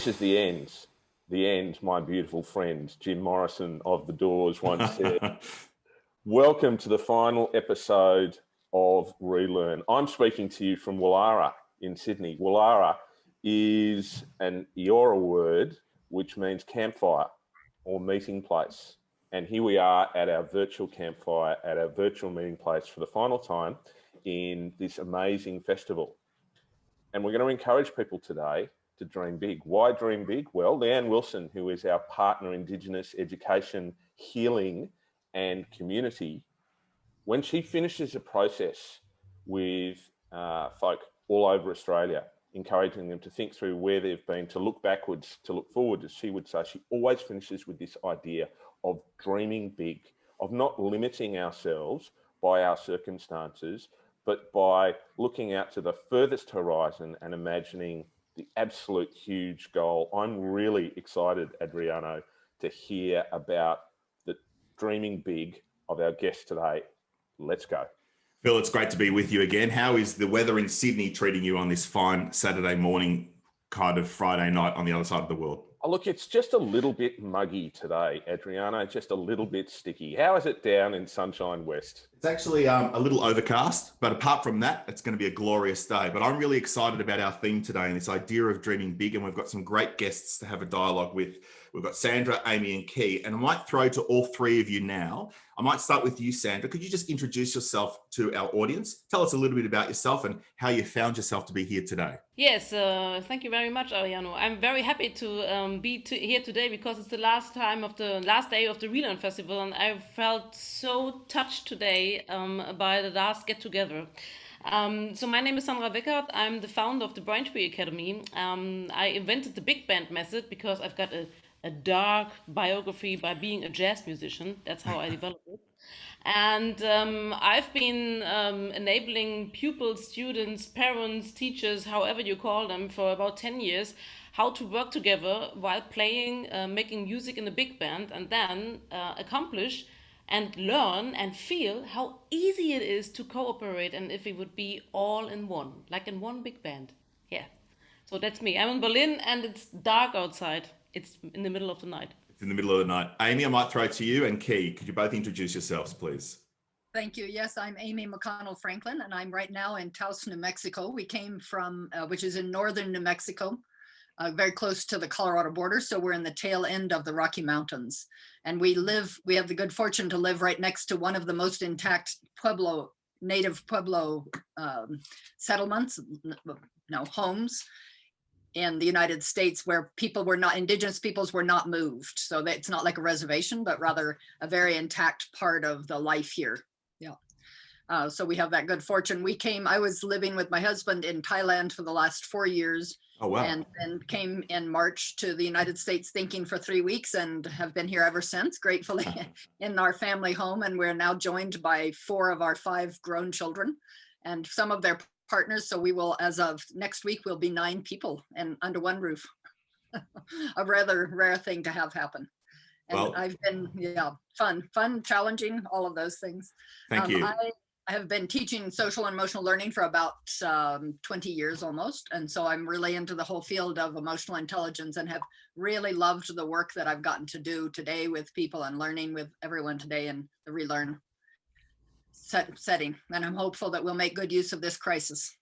this is the end. The end, my beautiful friend, Jim Morrison of The Doors once said. Welcome to the final episode of Relearn. I'm speaking to you from Woollahra in Sydney. Woollahra is an Eora word which means campfire or meeting place. And here we are at our virtual campfire, at our virtual meeting place for the final time in this amazing festival. And we're going to encourage people today to dream big. Why dream big? Well, Leanne Wilson, who is our partner Indigenous Education, Healing and Community, when she finishes a process with folk all over Australia, encouraging them to think through where they've been, to look backwards, to look forward, as she would say, she always finishes with this idea of dreaming big, of not limiting ourselves by our circumstances, but by looking out to the furthest horizon and imagining the absolute huge goal. I'm really excited, Adriano, to hear about the dreaming big of our guest today. Let's go. Phil, it's great to be with you again. How is the weather in Sydney treating you on this fine Saturday morning, kind of Friday night on the other side of the world? Oh, look, it's just a little bit muggy today, Adriano, just a little bit sticky. How is it down in Sunshine West? It's actually a little overcast, but apart from that, it's going to be a glorious day. But I'm really excited about our theme today and this idea of dreaming big. And we've got some great guests to have a dialogue with. We've got Sandra, Amy and Key. And I might throw to all three of you now. I might start with you, Sandra. Could you just introduce yourself to our audience? Tell us a little bit about yourself and how you found yourself to be here today. Yes, thank you very much, Ariano. I'm very happy to be here today because it's the last day of the Relearn Festival, and I felt so touched today by the last get-together. So my name is Sandra Weckert. I'm the founder of the Braintree Academy. I invented the big band method because I've got a dark biography by being a jazz musician. That's how I developed it. And I've been enabling pupils, students, parents, teachers, however you call them, for about 10 years, how to work together while playing, making music in a big band, and then accomplish and learn and feel how easy it is to cooperate, and if it would be all in one, like in one big band. Yeah. So that's me. I'm in Berlin and it's dark outside. It's in the middle of the night. In the middle of the night. Amy, I might throw to you, and Key, could you both introduce yourselves, please? Thank you. Yes, I'm Amy McConnell Franklin, and I'm right now in Taos, New Mexico. We came from, which is in northern New Mexico, very close to the Colorado border. So we're in the tail end of the Rocky Mountains. And we have the good fortune to live right next to one of the most intact native Pueblo settlements, homes in the United States, where indigenous peoples were not moved. So that it's not like a reservation, but rather a very intact part of the life here. Yeah. So we have that good fortune. I was living with my husband in Thailand for the last 4 years. Oh, wow. And then came in March to the United States thinking for 3 weeks and have been here ever since, gratefully, in our family home. And we're now joined by 4 of our 5 grown children and some of their partners. So we will, as of next week, we'll be 9 people and under one roof. A rather rare thing to have happen. And I've been, fun, challenging, all of those things. Thank you. I have been teaching social and emotional learning for about 20 years almost. And so I'm really into the whole field of emotional intelligence and have really loved the work that I've gotten to do today with people and learning with everyone today in the Relearn setting. And I'm hopeful that we'll make good use of this crisis.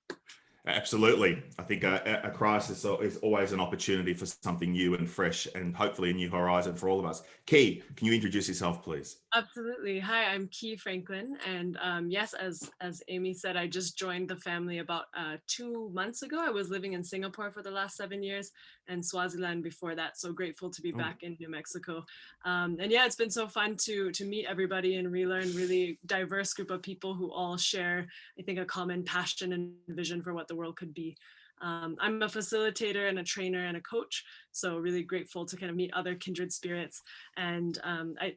Absolutely. I think a crisis is always an opportunity for something new and fresh, and hopefully a new horizon for all of us. Key, can you introduce yourself, please? Absolutely. Hi, I'm Key Franklin. And yes, as Amy said, I just joined the family about 2 months ago. I was living in Singapore for the last 7 years and Swaziland before that. So grateful to be back in New Mexico. And yeah, it's been so fun to meet everybody and Relearn, really diverse group of people who all share, I think, a common passion and vision for what the world could be. I'm a facilitator and a trainer and a coach, so really grateful to kind of meet other kindred spirits. And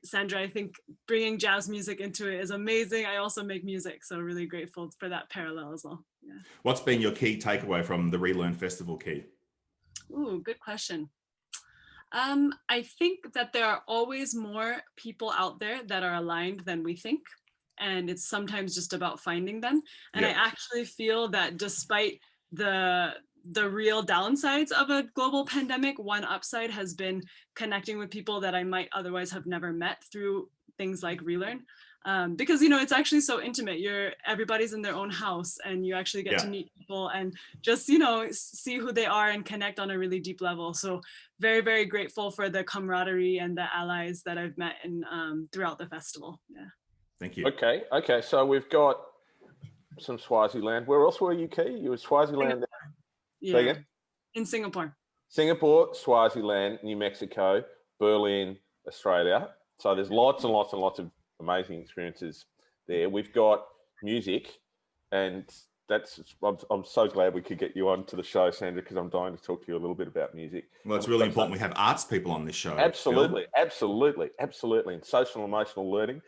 Sandra, I think bringing jazz music into it is amazing. I also make music, so really grateful for that parallel as well. Yeah. What's been your key takeaway from the Relearn Festival, Key? Ooh, good question. I think that there are always more people out there that are aligned than we think. And it's sometimes just about finding them. And I actually feel that despite the the real downsides of a global pandemic. One upside has been connecting with people that I might otherwise have never met through things like Relearn. Because, you know, it's actually so intimate. Everybody's in their own house, and you actually get to meet people and just, you know, see who they are and connect on a really deep level. So very, very grateful for the camaraderie and the allies that I've met in, throughout the festival. Yeah. Thank you. Okay. So we've got some Swaziland. Where else were you, Key? You were Swaziland. Yeah. In Singapore. Singapore, Swaziland, New Mexico, Berlin, Australia. So there's lots and lots and lots of amazing experiences there. We've got music, and I'm so glad we could get you on to the show, Sandra, because I'm dying to talk to you a little bit about music. Well, it's really important we have arts people on this show. Absolutely. And social and emotional learning.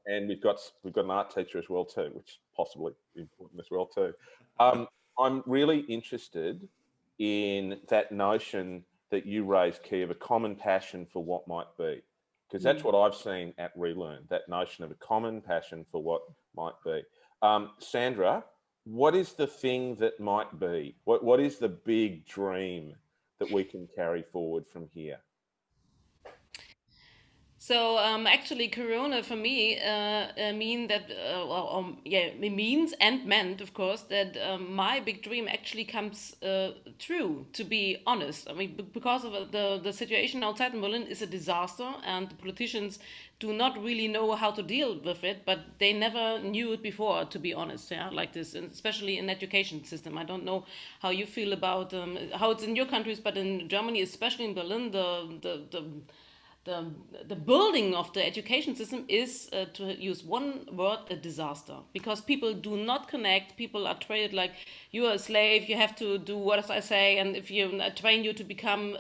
And we've got an art teacher as well too, which is possibly important as well too. I'm really interested in that notion that you raised, Key, of a common passion for what might be. Because that's what I've seen at Relearn, that notion of a common passion for what might be. Sandra, what is the thing that might be? What is the big dream that we can carry forward from here? So actually, Corona for me means and meant, of course, that my big dream actually comes true. To be honest, I mean, because of the situation outside in Berlin is a disaster, and the politicians do not really know how to deal with it. But they never knew it before, to be honest. Yeah, like this, and especially in education system. I don't know how you feel about how it's in your countries, but in Germany, especially in Berlin, the building of the education system is, to use one word, a disaster, because people do not connect. People are treated like you are a slave. You have to do what I say, and if you train you to become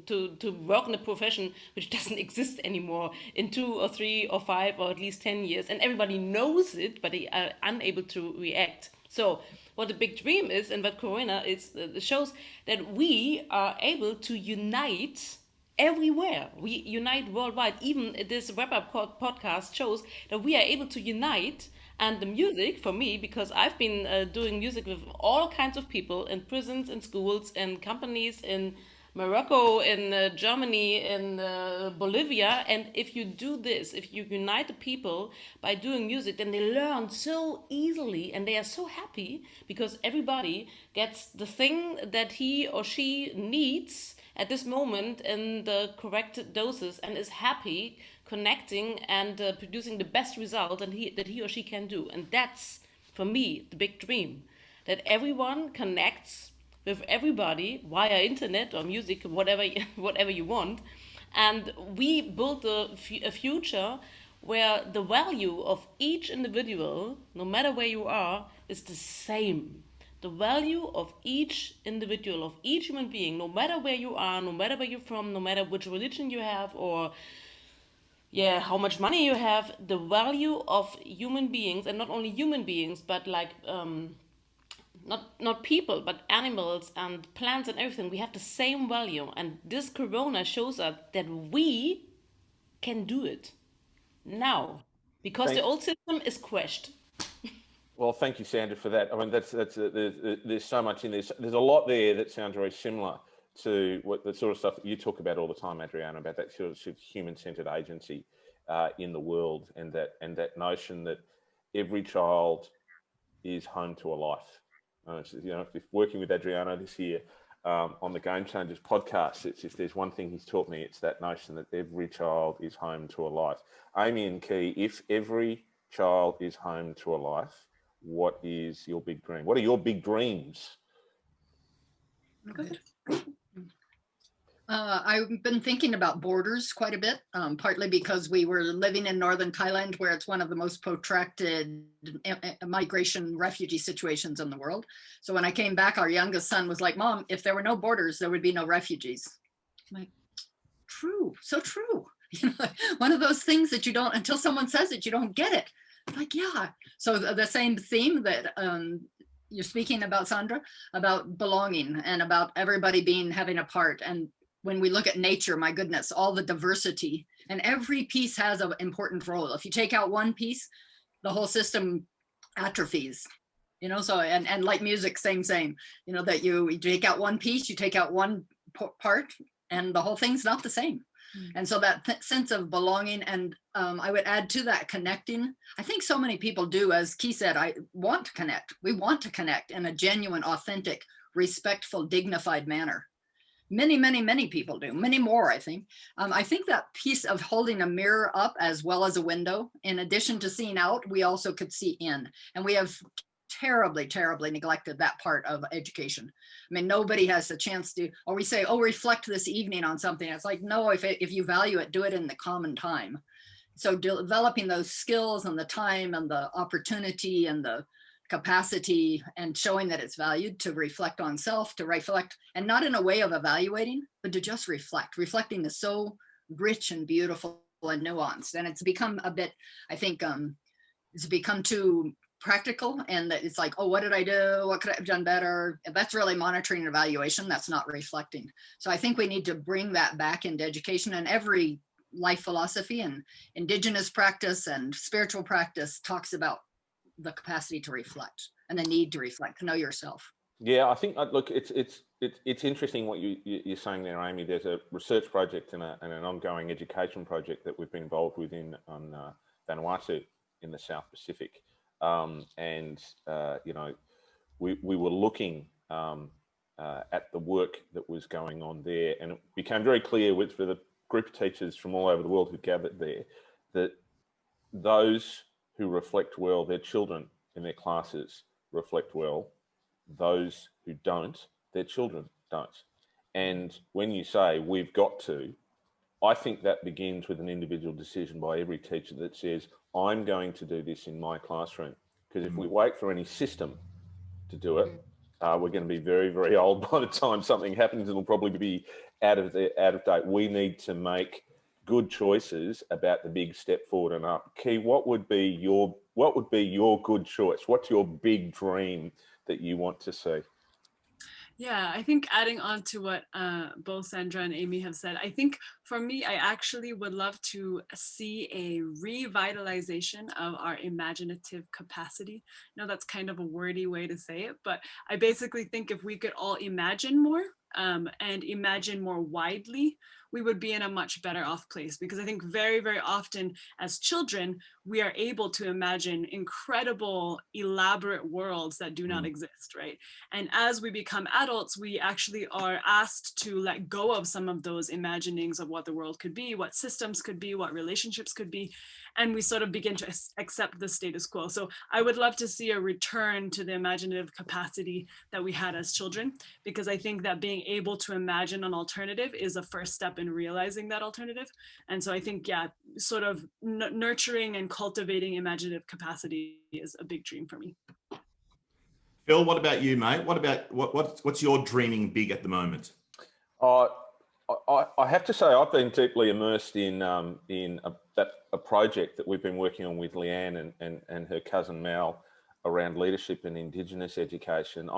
to work in a profession which doesn't exist anymore in 2 or 3 or 5 or at least 10 years, and everybody knows it, but they are unable to react. So what the big dream is, and what Corona is, shows that we are able to unite everywhere. We unite worldwide. Even this wrap-up podcast shows that we are able to unite. And the music, for me, because I've been doing music with all kinds of people in prisons, in schools, in companies, in Morocco, in Germany, in Bolivia. And if you do this, if you unite the people by doing music, then they learn so easily, and they are so happy because everybody gets the thing that he or she needs at this moment in the correct doses, and is happy connecting and producing the best result that he or she can do. And that's, for me, the big dream, that everyone connects with everybody via internet or music, whatever you want. And we build a future where the value of each individual, no matter where you are, is the same. The value of each individual, of each human being, no matter where you are, no matter where you're from, no matter which religion you have, or how much money you have, the value of human beings, and not only human beings, but like not people, but animals and plants and everything, we have the same value. And this Corona shows us that we can do it now, because the old system is crushed. Well, thank you, Sandra, for that. I mean, there's so much in this. There's a lot there that sounds very similar to what the sort of stuff that you talk about all the time, Adriana, about that sort of human-centered agency in the world, and that notion that every child is home to a life. If working with Adriana this year on the Game Changers podcast, if there's one thing he's taught me, it's that notion that every child is home to a life. Amy and Key, if every child is home to a life, what is your big dream? What are your big dreams? Good. I've been thinking about borders quite a bit, partly because we were living in northern Thailand, where it's one of the most protracted migration refugee situations in the world. So when I came back, our youngest son was like, "Mom, if there were no borders, there would be no refugees." I'm like, true, so true. One of those things that you don't, until someone says it, you don't get it. Like, yeah. So the same theme that you're speaking about, Sandra, about belonging and about everybody having a part. And when we look at nature, my goodness, all the diversity, and every piece has an important role. If you take out one piece, the whole system atrophies. You know, so, and like music, same, you know, that you take out one piece, you take out one part, and the whole thing's not the same. And so that sense of belonging, and I would add to that connecting. I think so many people do, as Key said, I want to connect. We want to connect in a genuine, authentic, respectful, dignified manner. Many people do, many more, I think. I think that piece of holding a mirror up as well as a window, in addition to seeing out, we also could see in. And we have terribly neglected that part of education. I mean, nobody has a chance to, or we say, oh, reflect this evening on something. It's like, no, if you value it, do it in the common time. So developing those skills and the time and the opportunity and the capacity, and showing that it's valued, to reflect on self, to reflect, and not in a way of evaluating, but to just reflect. Reflecting is so rich and beautiful and nuanced. And it's become a bit, I think, it's become too practical, and that it's like, oh, what did I do? What could I have done better? That's really monitoring and evaluation. That's not reflecting. So I think we need to bring that back into education, and every life philosophy and indigenous practice and spiritual practice talks about the capacity to reflect and the need to reflect, to know yourself. Yeah, I think, look, it's interesting what you're saying there, Amy. There's a research project and an ongoing education project that we've been involved with on Vanuatu in the South Pacific. You know, we were looking at the work that was going on there, and it became very clear for the group of teachers from all over the world who gathered there that those who reflect well, their children in their classes reflect well. Those who don't, their children don't. And when you say we've got to, I think that begins with an individual decision by every teacher that says, I'm going to do this in my classroom. Because if we wait for any system to do it, we're going to be very old by the time something happens. It'll probably be out of date. We need to make good choices about the big step forward and up. Key, what would be your good choice? What's your big dream that you want to see? Yeah, I think adding on to what both Sandra and Amy have said, I think for me, I actually would love to see a revitalization of our imaginative capacity. I know that's kind of a wordy way to say it, but I basically think if we could all imagine more and imagine more widely, we would be in a much better off place. Because I think very often as children, we are able to imagine incredible, elaborate worlds that do not exist, right? And as we become adults, we actually are asked to let go of some of those imaginings of what the world could be, what systems could be, what relationships could be. And we sort of begin to accept the status quo. So I would love to see a return to the imaginative capacity that we had as children, because I think that being able to imagine an alternative is a first step in realizing that alternative. And so I think, yeah, sort of nurturing and cultivating imaginative capacity is a big dream for me. Phil, what about you, mate? What's your dreaming big at the moment? I have to say I've been deeply immersed in a project that we've been working on with Leanne and her cousin Mal around leadership and Indigenous education.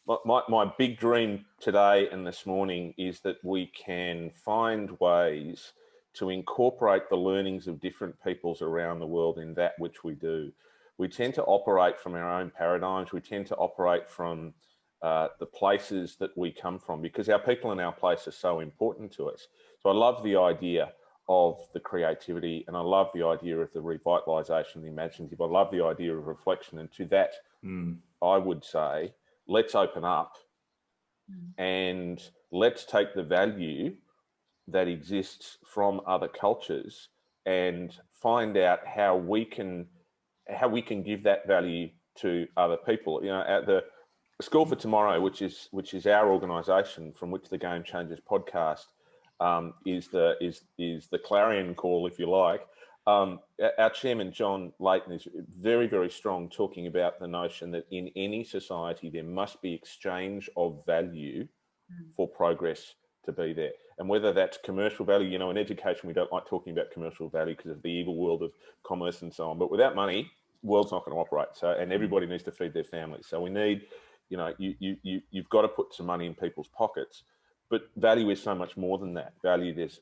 My big dream today and this morning is that we can find ways to incorporate the learnings of different peoples around the world in that which we do. We tend to operate from our own paradigms. We tend to operate from the places that we come from, because our people and our place are so important to us. So I love the idea of the creativity, and I love the idea of the revitalisation, the imaginative. I love the idea of reflection. And to that, I would say, let's open up and let's take the value that exists from other cultures and find out how we can give that value to other people. You know, at the School for Tomorrow, which is our organisation from which the Game Changers podcast is the clarion call, if you like. Our chairman, John Layton, is very strong, talking about the notion that in any society there must be exchange of value for progress to be there. And whether that's commercial value, you know, in education we don't like talking about commercial value because of the evil world of commerce and so on. But without money, the world's not going to operate. So, and everybody needs to feed their families. So we need, you know, you've got to put some money in people's pockets. But value is so much more than that. Value, there's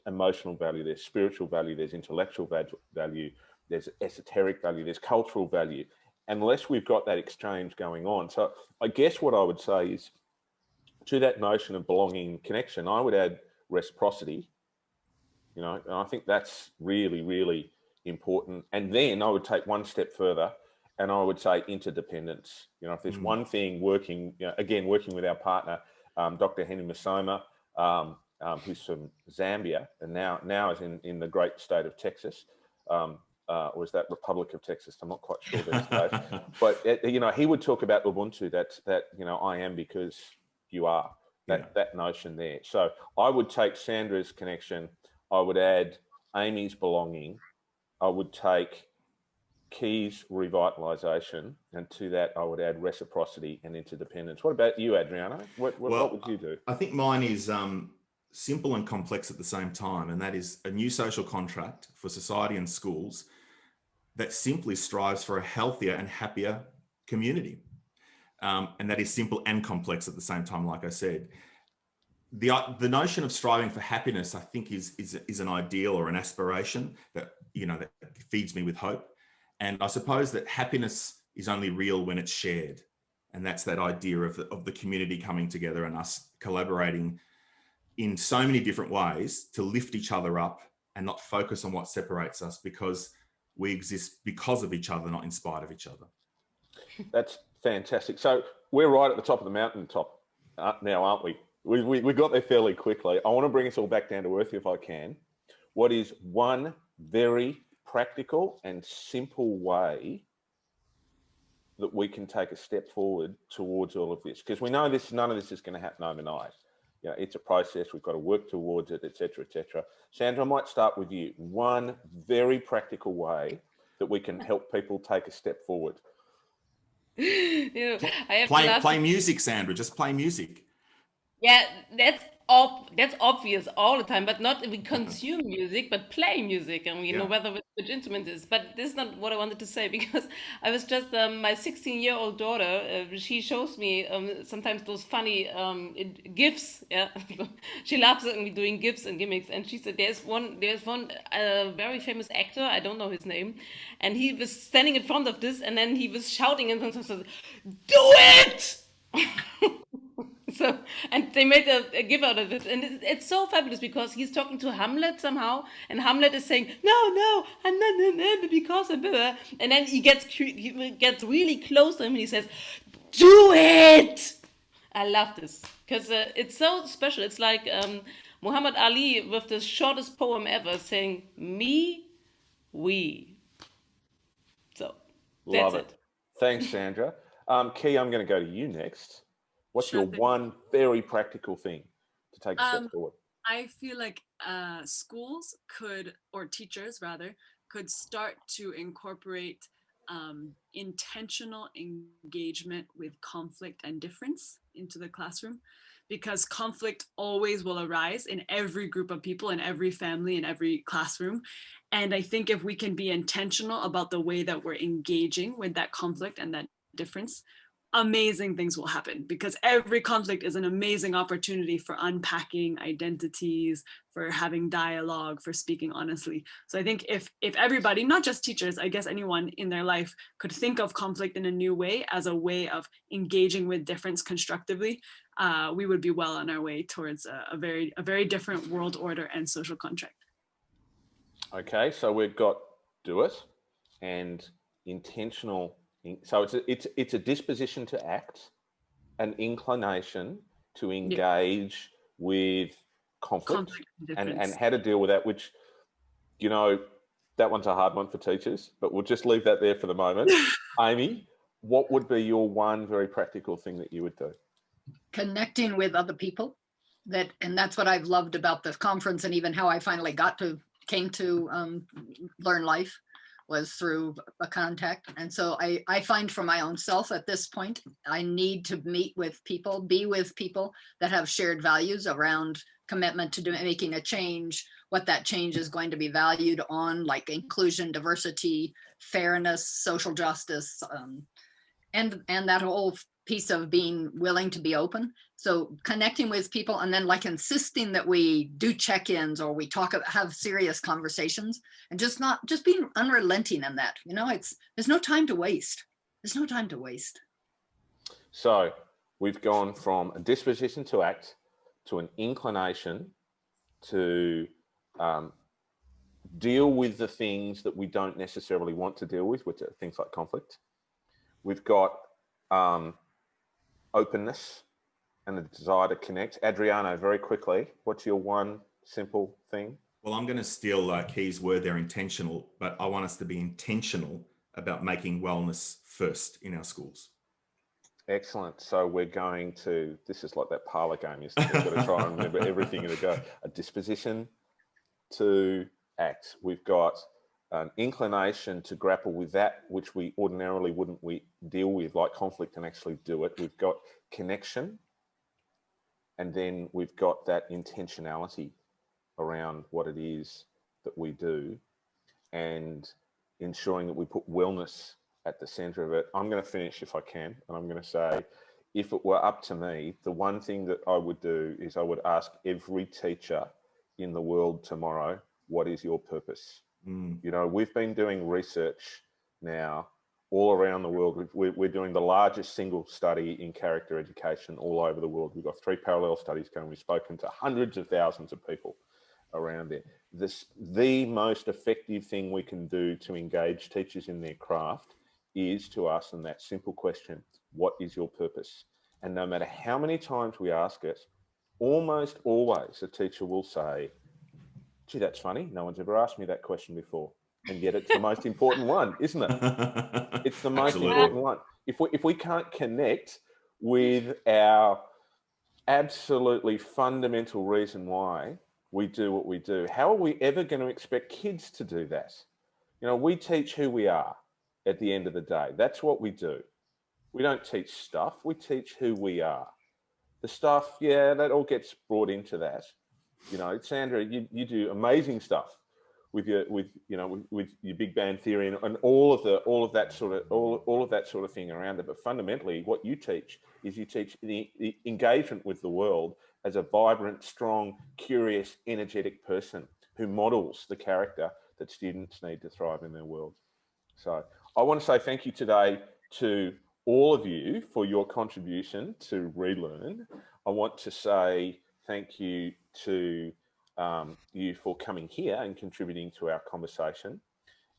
emotional value, there's spiritual value, there's intellectual value, there's esoteric value, there's cultural value. unless we've got that exchange going on. So I guess what I would say is, to that notion of belonging and connection, I would add reciprocity, and I think that's really, really important. And then I would take one step further, and I would say interdependence. If there's one thing working with our partner, Dr. Henry Musoma, who's from Zambia, and now is in the great state of Texas, or is that Republic of Texas? I'm not quite sure these days. But he would talk about Ubuntu. That I am because you are. That notion there. So I would take Sandra's connection. I would add Amy's belonging. I would take Key's revitalization, and to that I would add reciprocity and interdependence. What about you, Adriano? What would you do? I think mine is simple and complex at the same time, and that is a new social contract for society and schools that simply strives for a healthier and happier community. And that is simple and complex at the same time, like I said. The notion of striving for happiness, I think, is an ideal or an aspiration that that feeds me with hope. And I suppose that happiness is only real when it's shared. And that's that idea of the community coming together and us collaborating in so many different ways to lift each other up and not focus on what separates us, because we exist because of each other, not in spite of each other. That's fantastic. So we're right at the top of the mountaintop now, aren't we? We got there fairly quickly. I want to bring us all back down to earth if I can. What is one very practical and simple way that we can take a step forward towards all of this? Because we know none of this is going to happen overnight. It's a process. We've got to work towards it, et cetera, et cetera. Sandra, I might start with you. One very practical way that we can help people take a step forward. I have play music, Sandra. Just play music. Yeah, that's obvious all the time, but not we consume music, but play music, and know whether which instrument it is. But this is not what I wanted to say, because I was just my 16-year-old daughter. She shows me sometimes those funny gifs. Yeah, she loves it, and we're doing gifs and gimmicks. And she said there's one very famous actor. I don't know his name, and he was standing in front of this, and then he was shouting and said, "Do it!" So, and they made a give out of it, and it's so fabulous because he's talking to Hamlet somehow, and Hamlet is saying, "No, I'm not because of blah." And then he gets really close to him and he says, "Do it!" I love this because it's so special. It's like Muhammad Ali with the shortest poem ever saying, "Me, we." So that's Love it. Thanks, Sandra. Key, I'm going to go to you next. What's your one very practical thing to take a step forward? I feel like schools or teachers rather, could start to incorporate intentional engagement with conflict and difference into the classroom, because conflict always will arise in every group of people, in every family, in every classroom. And I think if we can be intentional about the way that we're engaging with that conflict and that difference, amazing things will happen, because every conflict is an amazing opportunity for unpacking identities, for having dialogue, for speaking honestly. So I think if everybody, not just teachers, I guess anyone in their life, could think of conflict in a new way as a way of engaging with difference constructively, we would be well on our way towards a very different world order and social contract. Okay, so we've got do it and intentional. So it's a disposition to act, an inclination to engage with conflict and how to deal with that, which, that one's a hard one for teachers, but we'll just leave that there for the moment. Amy, what would be your one very practical thing that you would do? Connecting with other people. And that's what I've loved about this conference, and even how I finally came to Learn Life, was through a contact. And so I find for my own self at this point, I need to meet with people, be with people that have shared values around commitment to making a change, what that change is going to be valued on, like inclusion, diversity, fairness, social justice, and that whole piece of being willing to be open. So connecting with people, and then like insisting that we do check-ins, or we have serious conversations, and just being unrelenting in that. There's no time to waste. There's no time to waste. So we've gone from a disposition to act to an inclination to deal with the things that we don't necessarily want to deal with, which are things like conflict. We've got openness and the desire to connect. Adriano, very quickly, what's your one simple thing? Well, I'm going to steal Key's word there, intentional, but I want us to be intentional about making wellness first in our schools. Excellent. So we're going to, this is like that parlor game. You've got to try and remember everything in a go. A disposition to act. We've got an inclination to grapple with that which we ordinarily wouldn't deal with, like conflict, and actually do it. We've got connection. And then we've got that intentionality around what it is that we do and ensuring that we put wellness at the center of it. I'm going to finish, if I can, and I'm going to say, if it were up to me, the one thing that I would do is I would ask every teacher in the world tomorrow, what is your purpose? You know, we've been doing research now all around the world. We're doing the largest single study in character education all over the world. We've got 3 parallel studies going. We've spoken to hundreds of thousands of people around it. The most effective thing we can do to engage teachers in their craft is to ask them that simple question: what is your purpose? And no matter how many times we ask it, almost always a teacher will say, gee, that's funny, no one's ever asked me that question before. And yet it's the most important one, isn't it? It's the most important one. If we can't connect with our absolutely fundamental reason why we do what we do, how are we ever going to expect kids to do that? You know, we teach who we are at the end of the day. That's what we do. We don't teach stuff, we teach who we are. The stuff, yeah, that all gets brought into that. You know, Sandra, you do amazing stuff with your Big Bang Theory and all of that sort of thing around it. But fundamentally, what you teach is you teach the engagement with the world as a vibrant, strong, curious, energetic person who models the character that students need to thrive in their world. So I want to say thank you today to all of you for your contribution to Relearn. I want to say thank you to you for coming here and contributing to our conversation.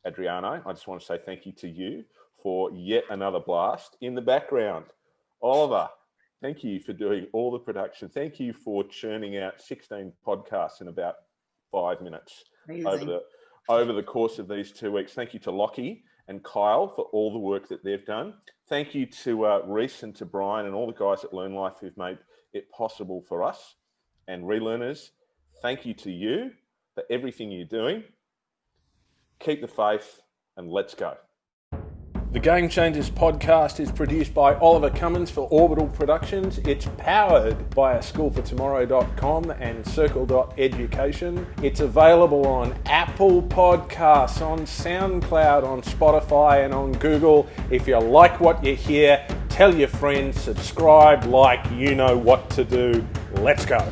Adriano, I just want to say thank you to you for yet another blast in the background. Oliver, thank you for doing all the production. Thank you for churning out 16 podcasts in about 5 minutes over the course of these 2 weeks. Thank you to Lockie and Kyle for all the work that they've done. Thank you to Reese and to Brian and all the guys at Learn Life who've made it possible for us. And Relearners, thank you to you for everything you're doing. Keep the faith and let's go. The Game Changers podcast is produced by Oliver Cummins for Orbital Productions. It's powered by schoolfortomorrow.com and circle.education. It's available on Apple Podcasts, on SoundCloud, on Spotify and on Google. If you like what you hear, tell your friends, subscribe, like, you know what to do. Let's go.